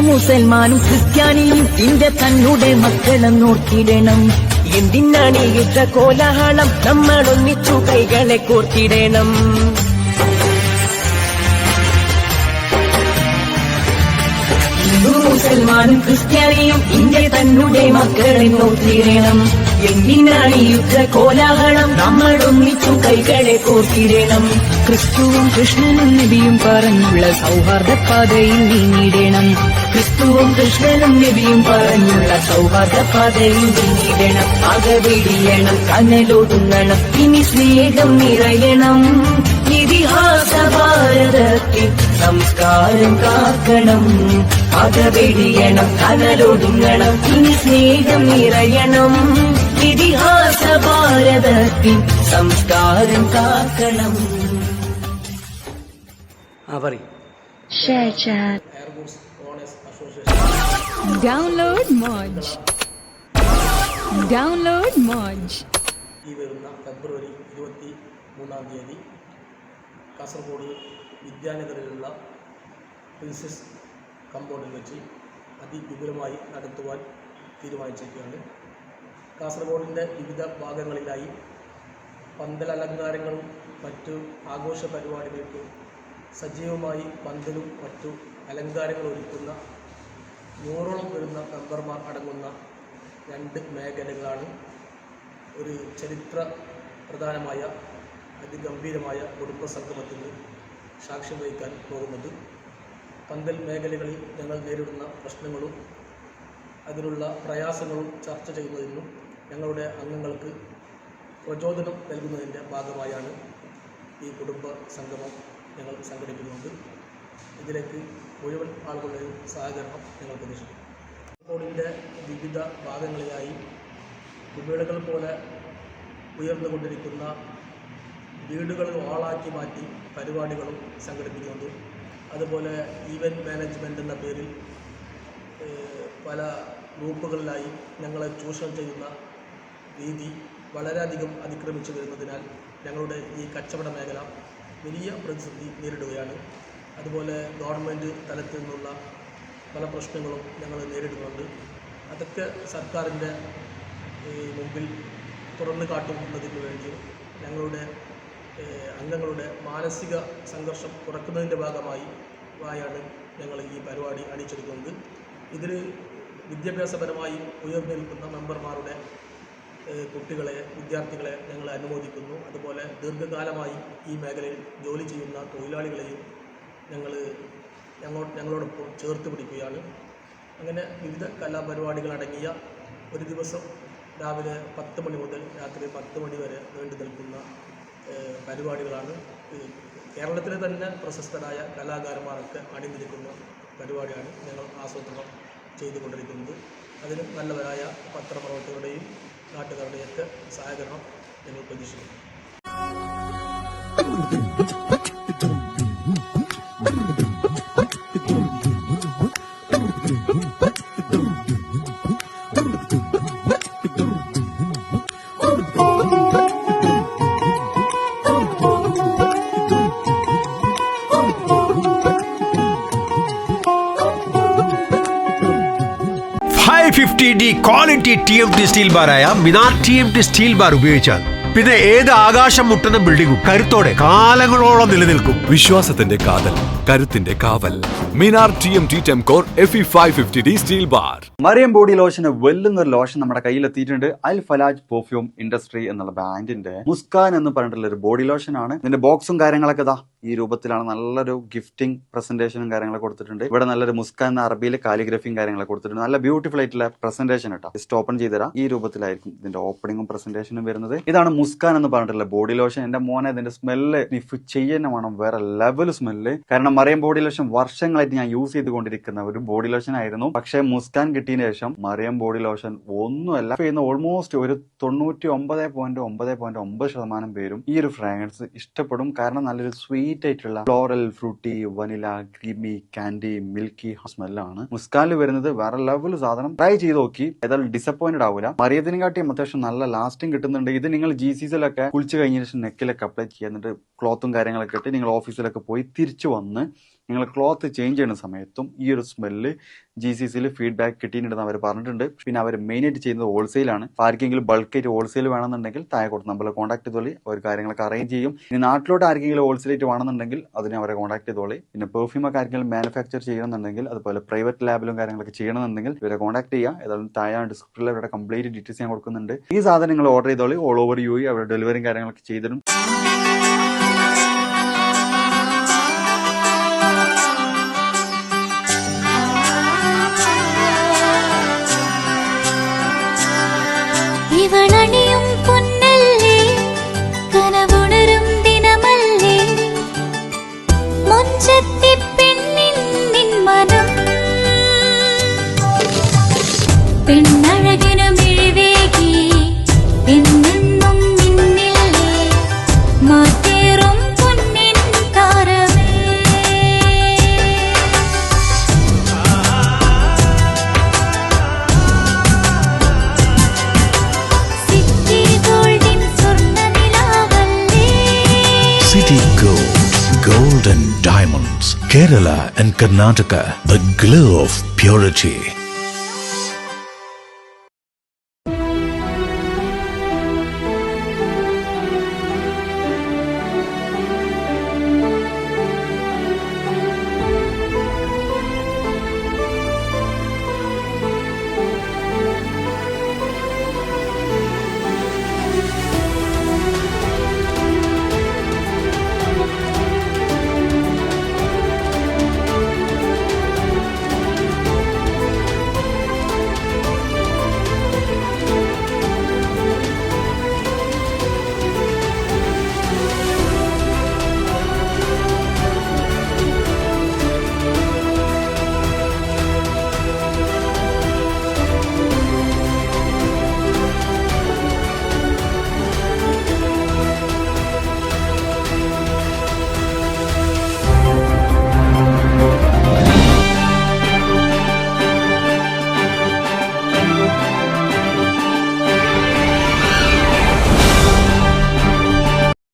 മുസൽമാനും ക്രിസ്ത്യാനിയും ഇന്റെ തന്നെ മക്കളെന്നോർത്തിടണം. എന്തിനാണ് യുദ്ധ കോലാഹലം, നമ്മളൊന്നിച്ചു കൈകളെ കോർത്തിടണം. മുസൽമാനും ക്രിസ്ത്യാനിയും ഇന്ത്യ തന്നെ മക്കളെന്നോർത്തിടണം. എന്തിനാണ് യുദ്ധ കോലാഹലം, നമ്മളൊന്നിച്ചു കൈകളെ കോർത്തിടണം. ക്രിസ്തുവും കൃഷ്ണനും നബിയും പറഞ്ഞുള്ള സൗഹാർദ്ദ പാതയിൽ നീങ്ങിടണം. ക്രിസ്തുവും കൃഷ്ണനും നബിയും പറഞ്ഞുള്ള സൗഹാർദ്ദ പാതയിൽ നീങ്ങിടണം. അകവെടിയണം, കനലൊതുങ്ങണം, ഇനി സ്നേഹം നിറയണം. ഇതിഹാസ ഭാരതത്തിൽ സംസ്കാരം കാക്കണം. അകവെടിയണം, കനലൊതുങ്ങണം, ഇനി സ്നേഹം നിറയണം. ഇതിഹാസ ഭാരതത്തിൽ സംസ്കാരം കാക്കണം. Share chat. Download Moj. Download Moj. ഈ വരുന്ന ഫെബ്രുവരി 23-ാം തീയതി കാസർഗോഡ് വിദ്യാനഗറിലുള്ള പ്രിൻസസ് കമ്പൗണ്ടിൽ വെച്ച് അതിവിപുലമായി നടത്തുവാൻ തീരുമാനിച്ചിരിക്കുകയാണ്. കാസർഗോഡിൻ്റെ വിവിധ ഭാഗങ്ങളിലായി പന്തലലങ്കാരങ്ങളും മറ്റു ആഘോഷ പരിപാടികൾക്ക് സജീവമായി പന്തലും മറ്റു അലങ്കാരങ്ങൾ ഒരുക്കുന്ന 100ഓളം വരുന്ന മെമ്പർമാർ അടങ്ങുന്ന 2 മേഖലകളാണ് ഒരു ചരിത്ര പ്രധാനമായ അതിഗംഭീരമായ കുടുംബ സംഗമത്തിന് സാക്ഷ്യം വഹിക്കാൻ പോകുന്നത്. പന്തൽ മേഖലകളിൽ ഞങ്ങൾ നേരിടുന്ന പ്രശ്നങ്ങളും അതിനുള്ള പ്രയാസങ്ങളും ചർച്ച ചെയ്യുന്നതിനും ഞങ്ങളുടെ അംഗങ്ങൾക്ക് പ്രചോദനം നൽകുന്നതിൻ്റെ ഭാഗമായാണ് ഈ കുടുംബ സംഗമം ഞങ്ങൾ സംഘടിപ്പിക്കുന്നത്. ഇതിലേക്ക് മുഴുവൻ ആളുകളുടെയും സഹകരണം ഞങ്ങൾ പ്രതീക്ഷിക്കുന്നു. കാസർഗോഡിൻ്റെ വിവിധ ഭാഗങ്ങളിലായി കുമിളുകൾ പോലെ ഉയർന്നുകൊണ്ടിരിക്കുന്ന വീടുകൾ ഓളാക്കി മാറ്റി പരിപാടികളും സംഘടിപ്പിക്കുന്നുണ്ട്. അതുപോലെ ഈവൻറ്റ് മാനേജ്മെൻറ്റ് എന്ന പേരിൽ പല ഗ്രൂപ്പുകളിലായി ഞങ്ങളെ ചൂഷണം ചെയ്യുന്ന രീതി വളരെയധികം അതിക്രമിച്ചു വരുന്നതിനാൽ ഞങ്ങളുടെ ഈ കച്ചവട മേഖല വലിയ പ്രതിസന്ധി നേരിടുകയാണ്. അതുപോലെ ഗവൺമെൻറ് തലത്തിൽ നിന്നുള്ള പല പ്രശ്നങ്ങളും ഞങ്ങൾ നേരിടുന്നുണ്ട്. അതൊക്കെ സർക്കാരിൻ്റെ മുമ്പിൽ തുറന്നു കാട്ടുന്നതിന് വേണ്ടി ഞങ്ങളുടെ അംഗങ്ങളുടെ മാനസിക സംഘർഷം കുറയ്ക്കുന്നതിൻ്റെ ഭാഗമായാണ് ഞങ്ങൾ ഈ പരിപാടി അണിയിച്ചെടുക്കുന്നത്. ഇതിൽ വിദ്യാഭ്യാസപരമായി ഉയർന്നു നിൽക്കുന്ന മെമ്പർമാരുടെ കുട്ടികളെ, വിദ്യാർത്ഥികളെ ഞങ്ങൾ അനുമോദിക്കുന്നു. അതുപോലെ ദീർഘകാലമായി ഈ മേഖലയിൽ ജോലി ചെയ്യുന്ന തൊഴിലാളികളെയും ഞങ്ങളോടൊപ്പം ചേർത്ത് പിടിക്കുകയാണ്. അങ്ങനെ വിവിധ കലാപരിപാടികളടങ്ങിയ ഒരു ദിവസം രാവിലെ 10 മണി മുതൽ രാത്രി 10 മണി വരെ നീണ്ടു നിൽക്കുന്ന പരിപാടികളാണ്. കേരളത്തിലെ തന്നെ പ്രശസ്തരായ കലാകാരന്മാരൊക്കെ അണിനിരക്കുന്ന പരിപാടിയാണ് ഞങ്ങൾ ആസൂത്രണം ചെയ്തുകൊണ്ടിരിക്കുന്നത്. അതിന് നല്ലവരായ പത്രപ്രവർത്തകരുടെയും നാട്ടുകാരുടെയൊക്കെ സഹകരണം ഞങ്ങൾ പ്രതീക്ഷിക്കുന്നു. D ക്വാളിറ്റി TMT സ്റ്റീൽ ബാറായ മിനാർ TMT സ്റ്റീൽ ബാർ ഉപയോഗിച്ചാൽ പിന്നെ ഏത് ആകാശം മുട്ടുന്ന ബിൽഡിംഗും കരുത്തോടെ കാലങ്ങളോളം നിലനിൽക്കും. വിശ്വാസത്തിന്റെ കാതൽ, കരുത്തിന്റെ കാവൽ. Minar TMT Tempcore FE 550D steel bar. Mariyam body ലോഷന് വെല്ലുന്ന ഒരു ലോഷൻ നമ്മുടെ കയ്യിലെത്തിയിട്ടുണ്ട്. അൽ ഫലാജ് പെർഫ്യൂം ഇൻഡസ്ട്രി എന്നുള്ള ബ്രാൻഡിന്റെ മുസ്കാൻ എന്ന് പറഞ്ഞിട്ടുള്ള ഒരു ബോഡി ലോഷൻ ആണ്. ഇതിന്റെ ബോക്സും കാര്യങ്ങളൊക്കെ ഇതാ ഈ രൂപത്തിലാണ്. നല്ലൊരു ഗിഫ്റ്റിംഗ് പ്രസന്റേഷനും കാര്യങ്ങളൊക്കെ കൊടുത്തിട്ടുണ്ട്. ഇവിടെ നല്ലൊരു മുസ്കാൻ എന്ന അറബിയിലെ കാലിഗ്രഫിയും കാര്യങ്ങളൊക്കെ കൊടുത്തിട്ടുണ്ട്. നല്ല ബ്യൂട്ടിഫുൾ ആയിട്ടുള്ള പ്രസന്റേഷൻ കേട്ടോ. ജസ്റ്റ് ഓപ്പൺ ചെയ്തുതരാം. ഈ രൂപത്തിലായിരിക്കും ഇതിന്റെ ഓപ്പണിംഗും പ്രസന്റേഷനും വരുന്നത്. ഇതാണ് മുസ്കാൻ എന്ന് പറഞ്ഞിട്ടുള്ള ബോഡി ലോഷൻ. എന്റെ മോനെ ഇതിന്റെ സ്മെല്ല് സ്നിഫ് ചെയ്യുന്ന വേണം, വേറെ ലെവൽ സ്മെല്ല്. കാരണം മറിയം ബോഡി ലോഷൻ വർഷങ്ങളായിട്ട് ഞാൻ യൂസ് ചെയ്തുകൊണ്ടിരിക്കുന്ന ഒരു ബോഡി ലോഷൻ ആയിരുന്നു. പക്ഷെ മുസ്കാൻ കിട്ടിയതിനു ശേഷം മറിയം ബോഡി ലോഷൻ ഒന്നുമല്ല ചെയ്യുന്ന ഓൾമോസ്റ്റ് ഒരു 99.9% പേരും ഈ ഒരു ഫ്രാഗ്രൻസ് ഇഷ്ടപ്പെടും. കാരണം നല്ലൊരു സ്വീറ്റ് ലൈറ്റ് ആയിട്ടുള്ള floral, fruity, vanilla, creamy, candy, milky സ്മെല്ലാണ്. മുസ്കാനിൽ വരുന്നത് വേറെ ലെവൽ സാധനം. ട്രൈ ചെയ്ത് നോക്കി, ഏതായാലും ഡിസപ്പോയിന്റഡ് ആവില്ല. മറിയതിനെക്കാട്ടിയും അത്യാവശ്യം നല്ല ലാസ്റ്റിംഗ് കിട്ടുന്നുണ്ട്. ഇത് നിങ്ങൾ GCCയിലൊക്കെ കുളിച്ച് കഴിഞ്ഞ ശേഷം നെക്കിലൊക്കെ അപ്ലൈ ചെയ്യുക, എന്നിട്ട് ക്ലോത്തും കാര്യങ്ങളൊക്കെ ഇട്ട് നിങ്ങൾ ഓഫീസിലൊക്കെ പോയി തിരിച്ചു വന്ന് നിങ്ങൾ ക്ലോത്ത് ചേഞ്ച് ചെയ്യുന്ന സമയത്തും ഈ ഒരു സ്മെല്ല് GCCയിൽ ഫീഡ്ബാക്ക് കിട്ടിയിട്ടുണ്ടെന്ന് അവർ പറഞ്ഞിട്ടുണ്ട്. പിന്നെ അവർ മെയിനായിട്ട് ചെയ്യുന്നത് ഹോൾസെയിലാണ്. ആർക്കെങ്കിലും ബൾക്കായിട്ട് ഹോൾസെയിൽ വേണമെന്നുണ്ടെങ്കിൽ താഴെ കൊടുത്ത് നമ്മളെ കോൺടാക്ട് ചെയ്തോളി, അവർ കാര്യങ്ങളൊക്കെ അറേഞ്ച് ചെയ്യും. ഇനി നാട്ടിലോട്ട് ആർക്കെങ്കിലും ഹോൾസെയിലായിട്ട് വേണമെന്നുണ്ടെങ്കിൽ അതിനെ അവരെ കോൺടാക്ട് ചെയ്തോളി. പിന്നെ പെർഫ്യൂമൊക്കെ ആർക്കെങ്കിലും മാനുഫാക്ചർ ചെയ്യണമെന്നുണ്ടെങ്കിൽ, അതുപോലെ പ്രൈവറ്റ് ലാബിലും കാര്യങ്ങളൊക്കെ ചെയ്യണമെന്നുണ്ടെങ്കിൽ ഇവരെ കോൺടാക്ട് ചെയ്യുക. ഏതായാലും താഴെ ഡിസ്ക്രിപ്ഷനിൽ അവരുടെ കംപ്ലീറ്റ് ഡീറ്റെയിൽസ് ഞാൻ കൊടുക്കുന്നുണ്ട്. ഈ സാധനങ്ങൾ ഓർഡർ ചെയ്തോളി, ഓൾ ഓവർ UAE അവരുടെ ഡെലിവറിയും കാര്യങ്ങളൊക്കെ ചെയ്തിടും. ഇവളണിയും പൊന്നല്ലേ, കനവുണരും ദിനമല്ലേ, മുഞ്ചത്തി പെണ്ണിൻ നിൻ മനം, പെണ്ണഴകിനു മിഴിവേകി എന്നെന്നും മിന്നില്ലേ, മാറ്റേറും പൊന്നിൻ താരമേ. City Gold and Diamonds, Kerala and Karnataka, the glow of purity.